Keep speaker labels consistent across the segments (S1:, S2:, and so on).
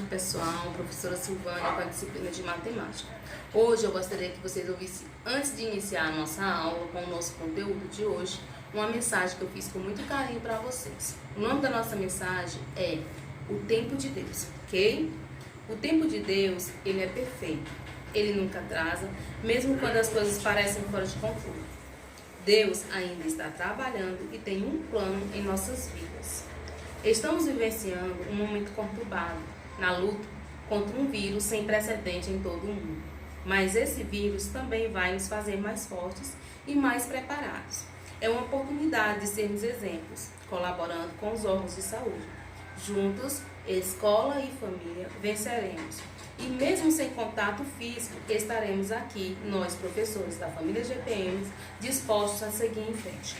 S1: Pessoal, professora Silvânia com a disciplina de matemática. Hoje eu gostaria que vocês ouvissem, antes de iniciar a nossa aula com o nosso conteúdo de hoje, uma mensagem que eu fiz com muito carinho para vocês. O nome da nossa mensagem é O Tempo de Deus, ok? O tempo de Deus, ele é perfeito, ele nunca atrasa, mesmo quando as coisas parecem fora de controle. Deus ainda está trabalhando e tem um plano em nossas vidas. Estamos vivenciando um momento conturbado na luta contra um vírus sem precedente em todo o mundo. Mas esse vírus também vai nos fazer mais fortes e mais preparados. É uma oportunidade de sermos exemplos, colaborando com os órgãos de saúde. Juntos, escola e família, venceremos. E mesmo sem contato físico, estaremos aqui, nós professores da família GPM, dispostos a seguir em frente.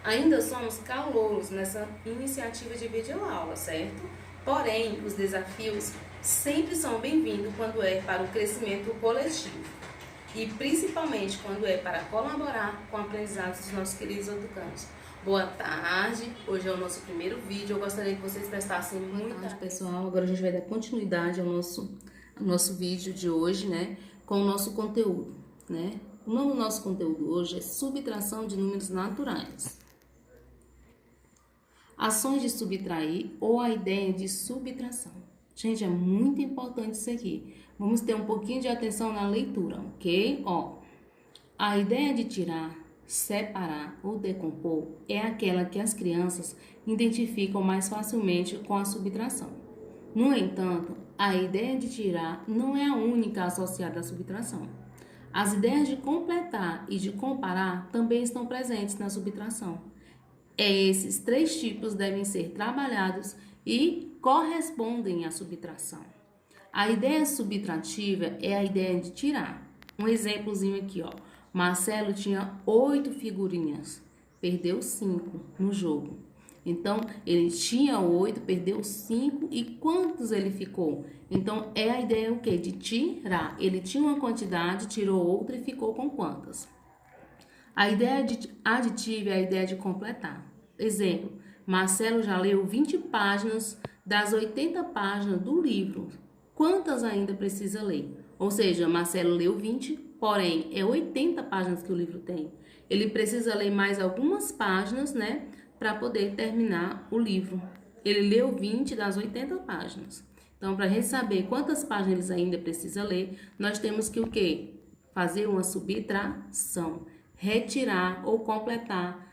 S1: Ainda somos calouros nessa iniciativa de videoaula, certo? Porém, os desafios sempre são bem-vindos quando é para o crescimento coletivo e principalmente quando é para colaborar com o aprendizado dos nossos queridos educandos. Boa tarde, hoje é o nosso primeiro vídeo, eu gostaria que vocês prestassem muita atenção. Pessoal, agora a gente vai dar continuidade ao nosso vídeo de hoje, né, com o nosso conteúdo, né? O nome do nosso conteúdo hoje é subtração de números naturais. Ações de subtrair ou a ideia de subtração. Gente, é muito importante isso aqui. Vamos ter um pouquinho de atenção na leitura, ok? A ideia de tirar, separar ou decompor é aquela que as crianças identificam mais facilmente com a subtração. No entanto, a ideia de tirar não é a única associada à subtração. As ideias de completar e de comparar também estão presentes na subtração. Esses três tipos devem ser trabalhados e correspondem à subtração. A ideia subtrativa é a ideia de tirar. Um exemplozinho aqui, Marcelo tinha 8 figurinhas, perdeu 5 no jogo. Então, ele tinha 8, perdeu 5 e quantos ele ficou? Então, é a ideia o quê? De tirar. Ele tinha uma quantidade, tirou outra e ficou com quantas? A ideia aditiva é a ideia de completar. Exemplo, Marcelo já leu 20 páginas das 80 páginas do livro. Quantas ainda precisa ler? Ou seja, Marcelo leu 20, porém, é 80 páginas que o livro tem. Ele precisa ler mais algumas páginas, né, para poder terminar o livro. Ele leu 20 das 80 páginas. Então, para a gente saber quantas páginas ele ainda precisa ler, nós temos que o quê? Fazer uma subtração. Retirar ou completar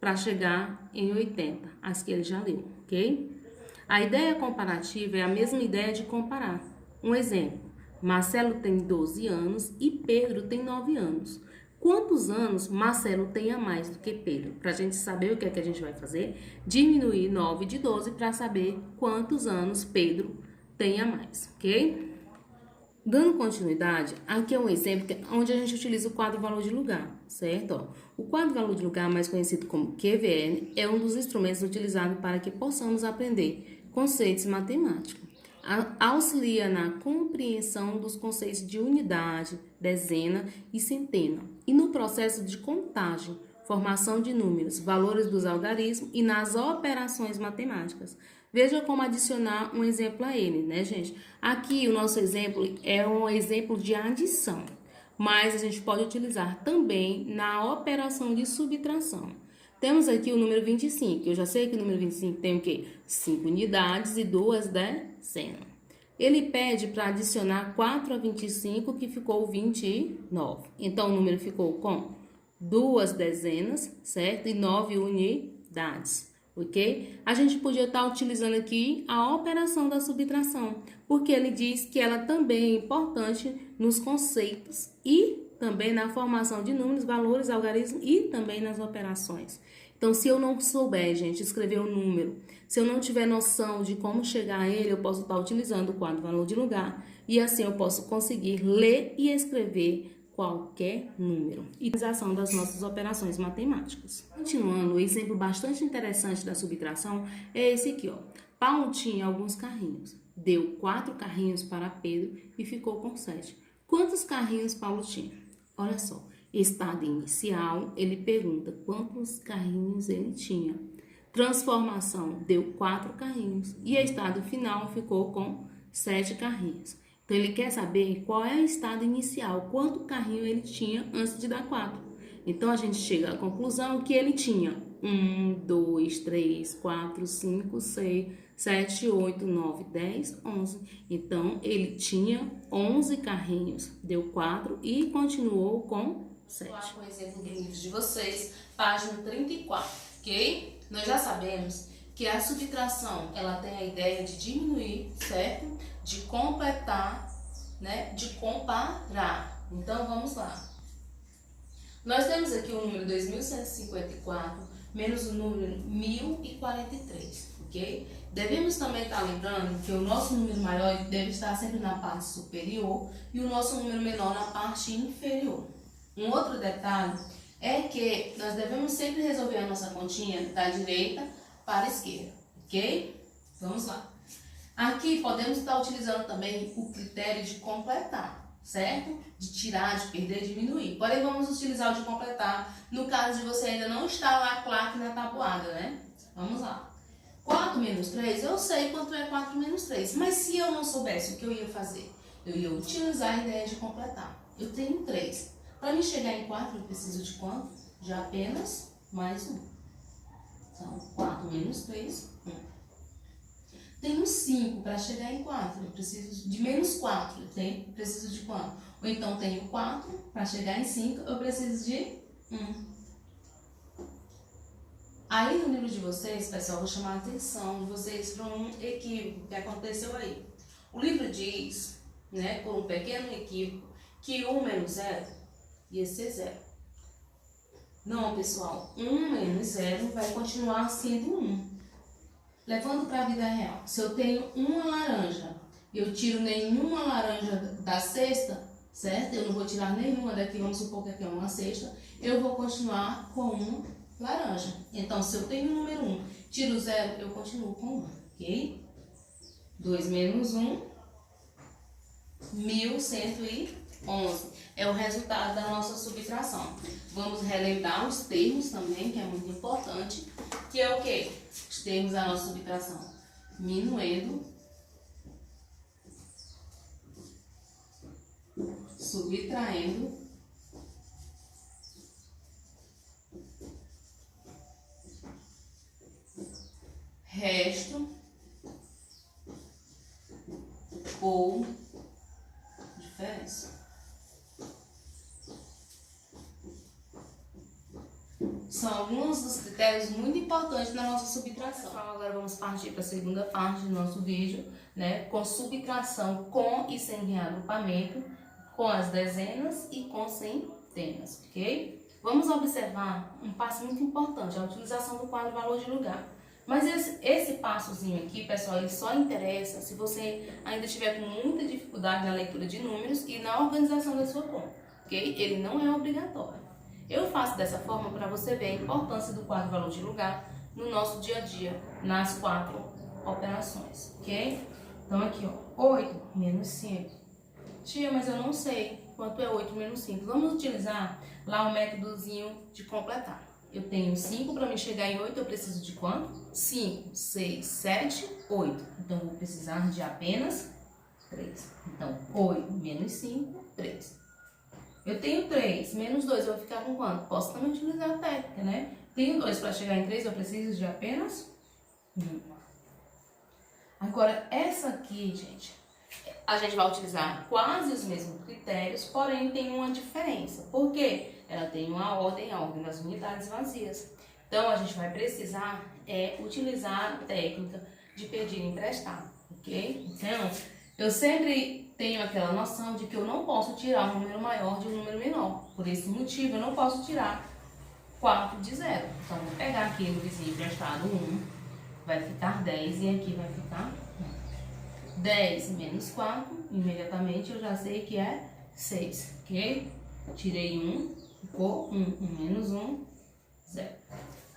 S1: para chegar em 80, as que ele já leu, ok? A ideia comparativa é a mesma ideia de comparar. Um exemplo, Marcelo tem 12 anos e Pedro tem 9 anos. Quantos anos Marcelo tem a mais do que Pedro? Para a gente saber o que é que a gente vai fazer, diminuir 9 de 12 para saber quantos anos Pedro tem a mais, ok? Dando continuidade, aqui é um exemplo onde a gente utiliza o quadro valor de lugar, certo? O quadro valor de lugar, mais conhecido como QVN, é um dos instrumentos utilizados para que possamos aprender conceitos matemáticos. Auxilia na compreensão dos conceitos de unidade, dezena e centena, e no processo de contagem, formação de números, valores dos algarismos e nas operações matemáticas. Veja como adicionar um exemplo a ele, né, gente? Aqui o nosso exemplo é um exemplo de adição, mas a gente pode utilizar também na operação de subtração. Temos aqui o número 25. Eu já sei que o número 25 tem o quê? 5 unidades e 2 dezenas. Ele pede para adicionar 4 a 25, que ficou 29. Então, o número ficou com 2 dezenas, certo? E 9 unidades, ok? A gente podia estar utilizando aqui a operação da subtração, porque ele diz que ela também é importante nos conceitos e também na formação de números, valores, algarismos e também nas operações. Então, se eu não souber, gente, escrever o número, se eu não tiver noção de como chegar a ele, eu posso estar utilizando o quadro valor de lugar e assim eu posso conseguir ler e escrever qualquer número. E utilização das nossas operações matemáticas. Continuando, um exemplo bastante interessante da subtração é esse aqui, Paulo tinha alguns carrinhos. Deu 4 carrinhos para Pedro e ficou com 7. Quantos carrinhos Paulo tinha? Olha só, estado inicial, ele pergunta quantos carrinhos ele tinha. transformação deu 4 carrinhos e o estado final ficou com 7 carrinhos. Então, ele quer saber qual é o estado inicial, quanto carrinho ele tinha antes de dar 4. Então, a gente chega à conclusão que ele tinha 1, 2, 3, 4, 5, 6, 7, 8, 9, 10, 11. Então, ele tinha 11 carrinhos, deu 4 e continuou com 7.
S2: Vou com o exemplo do livro de vocês, página 34, ok? Nós já sabemos que a subtração, ela tem a ideia de diminuir, certo? De completar, né? De comparar. Então, vamos lá. Nós temos aqui o número 2154 menos o número 1043, ok? Devemos também estar lembrando que o nosso número maior deve estar sempre na parte superior e o nosso número menor na parte inferior. Um outro detalhe é que nós devemos sempre resolver a nossa continha da direita para a esquerda, ok? Vamos lá. Aqui podemos estar utilizando também o critério de completar, certo? De tirar, de perder, diminuir. Porém, vamos utilizar o de completar no caso de você ainda não estar lá claque na tabuada, né? Vamos lá. 4 menos 3, eu sei quanto é 4 menos 3. Mas se eu não soubesse o que eu ia fazer? Eu ia utilizar a ideia de completar. Eu tenho 3. Para me chegar em 4, eu preciso de quanto? De apenas mais 1. Então, 4 menos 3, 1. Tenho 5 para chegar em 4, eu preciso de menos 4, eu preciso de quanto? Ou então tenho 4, para chegar em 5, eu preciso de 1. Aí no livro de vocês, pessoal, vou chamar a atenção de vocês para um equívoco que aconteceu aí. O livro diz, né, por um pequeno equívoco, que 1 menos 0 ia ser 0. Não, pessoal, 1 menos 0 vai continuar sendo 1. Levando para a vida real, se eu tenho uma laranja e eu tiro nenhuma laranja da cesta, certo? Eu não vou tirar nenhuma daqui, vamos supor que aqui é uma cesta, eu vou continuar com 1 laranja. Então, se eu tenho o número 1, tiro 0, eu continuo com 1, ok? 2 menos 1, 1111. É o resultado da nossa subtração. Vamos relembrar os termos também, que é muito importante, que é o quê? Os termos da nossa subtração. Minuendo, subtraindo, resto ou diferença. São alguns dos critérios muito importantes na nossa subtração. Então, agora vamos partir para a segunda parte do nosso vídeo, né? Com subtração com e sem reagrupamento, com as dezenas e com centenas, ok? Vamos observar um passo muito importante, a utilização do quadro valor de lugar. Mas esse passozinho aqui, pessoal, ele só interessa se você ainda estiver com muita dificuldade na leitura de números e na organização da sua conta, ok? Ele não é obrigatório. Eu faço dessa forma para você ver a importância do quadro valor de lugar no nosso dia a dia, nas 4 operações, ok? Então aqui, ó, 8 menos 5. Tia, mas eu não sei quanto é 8 menos 5. Vamos utilizar lá o métodozinho de completar. Eu tenho 5, para me chegar em 8 eu preciso de quanto? 5, 6, 7, 8. Então, eu vou precisar de apenas 3. Então, 8 menos 5, 3. Eu tenho 3, menos 2, eu vou ficar com quanto? Posso também utilizar a técnica, né? Tenho 2, para chegar em 3 eu preciso de apenas 1. Agora, essa aqui, gente, a gente vai utilizar quase os mesmos critérios, porém tem uma diferença. Por quê? Ela tem uma ordem, a ordem das unidades vazias. Então, a gente vai precisar utilizar a técnica de pedir emprestado, ok? Então, eu sempre tenho aquela noção de que eu não posso tirar um número maior de um número menor. Por esse motivo, eu não posso tirar 4 de 0. Então, vou pegar aqui no vizinho emprestado 1, vai ficar 10 e aqui vai ficar 1. 10 menos 4, imediatamente eu já sei que é 6, ok? Tirei 1, ficou 1. 1 menos 1, 0.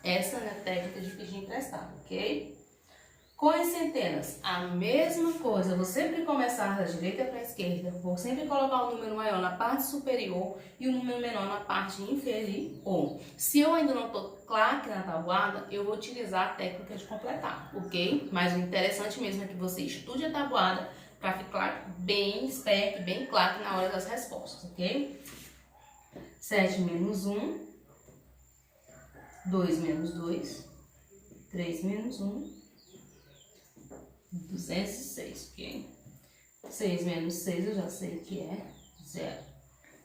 S2: Essa é a técnica de pedir emprestado, ok?
S1: Com as centenas, a mesma coisa. Eu vou sempre começar da direita para a esquerda. Vou sempre colocar o número maior na parte superior e o número menor na parte inferior. Se eu ainda não estou claro aqui na tabuada, eu vou utilizar a técnica de completar, ok? Mas o interessante mesmo é que você estude a tabuada para ficar bem esperto, bem claro na hora das respostas, ok? 7 menos 1, 2 menos 2, 3 menos 1, 206, ok? 6 menos 6 eu já sei que é 0.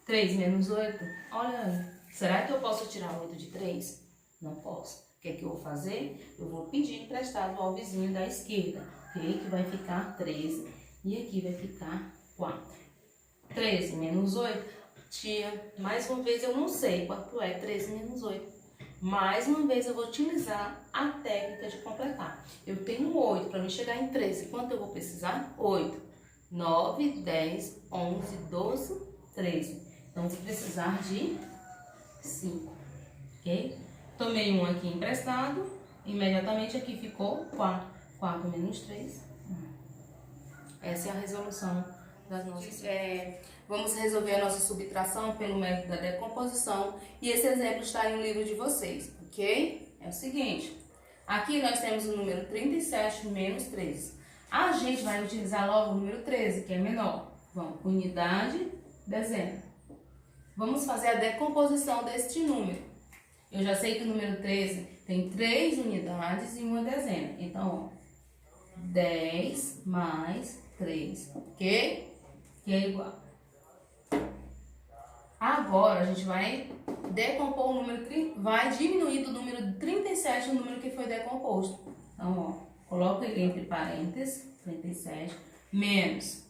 S1: 3 menos 8, olha aí. Será que eu posso tirar 8 de 3? Não posso. O que é que eu vou fazer? Eu vou pedir emprestado ao vizinho da esquerda, ok? Que vai ficar 13 e aqui vai ficar 4. 13 menos 8, tia, mais uma vez eu não sei quanto é 13 menos 8. Mais uma vez eu vou utilizar a técnica de completar. Eu tenho 8, para mim chegar em 13, quanto eu vou precisar? 8, 9, 10, 11, 12, 13. Então, vou precisar de 5, ok? Tomei um aqui emprestado, imediatamente aqui ficou 4. 4 menos 3, 1. Essa é a resolução das nossas... Vamos resolver a nossa subtração pelo método da decomposição e esse exemplo está em um livro de vocês, ok? É o seguinte, aqui nós temos o número 37 menos 13. A gente vai utilizar logo o número 13, que é menor. Vamos, unidade, dezena. Vamos fazer a decomposição deste número. Eu já sei que o número 13 tem 3 unidades e uma dezena. Então, ó, 10 mais 3, ok? Que é igual. Agora, a gente vai decompor o número, vai diminuir do número 37 o número que foi decomposto. Então, ó, coloca ele entre parênteses, 37, menos,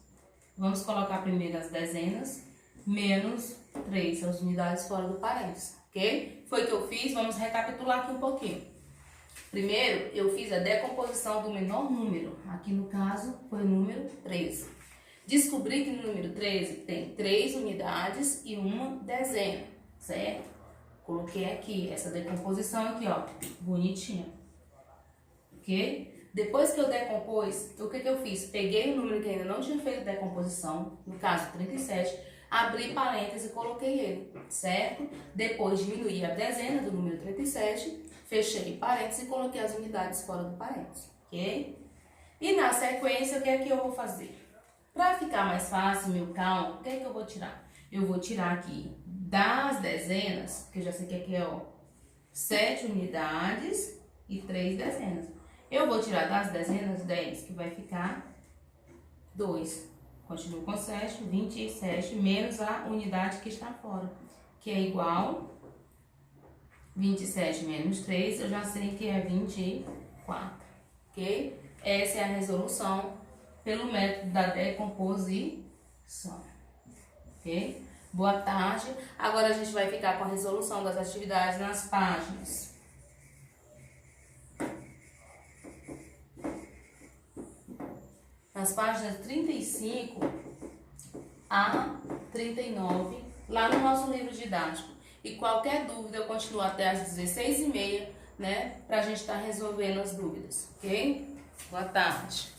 S1: vamos colocar primeiro as dezenas, menos 3, as unidades fora do parênteses, ok? Foi o que eu fiz, vamos recapitular aqui um pouquinho. Primeiro, eu fiz a decomposição do menor número, aqui no caso foi o número 13. Descobri que no número 13 tem 3 unidades e uma dezena, certo? Coloquei aqui essa decomposição aqui, ó, bonitinha, ok? Depois que eu decompus, o que eu fiz? Peguei o número que ainda não tinha feito decomposição, no caso 37, abri parênteses e coloquei ele, certo? Depois diminuí a dezena do número 37, fechei parênteses e coloquei as unidades fora do parênteses, ok? E na sequência, o que é que eu vou fazer? Para ficar mais fácil, meu cálculo, o que é que eu vou tirar? Eu vou tirar aqui das dezenas, que eu já sei que aqui é, ó, 7 unidades e 3 dezenas. Eu vou tirar das dezenas 10, que vai ficar 2. Continuo com 7, 27, menos a unidade que está fora, que é igual 27 menos 3, eu já sei que é 24, ok? Essa é a resolução pelo método da decomposição, ok? Boa tarde. Agora a gente vai ficar com a resolução das atividades nas páginas. Nas páginas 35 a 39, lá no nosso livro didático. E qualquer dúvida eu continuo até às 16h30, né? Pra gente estar resolvendo as dúvidas, ok? Boa tarde.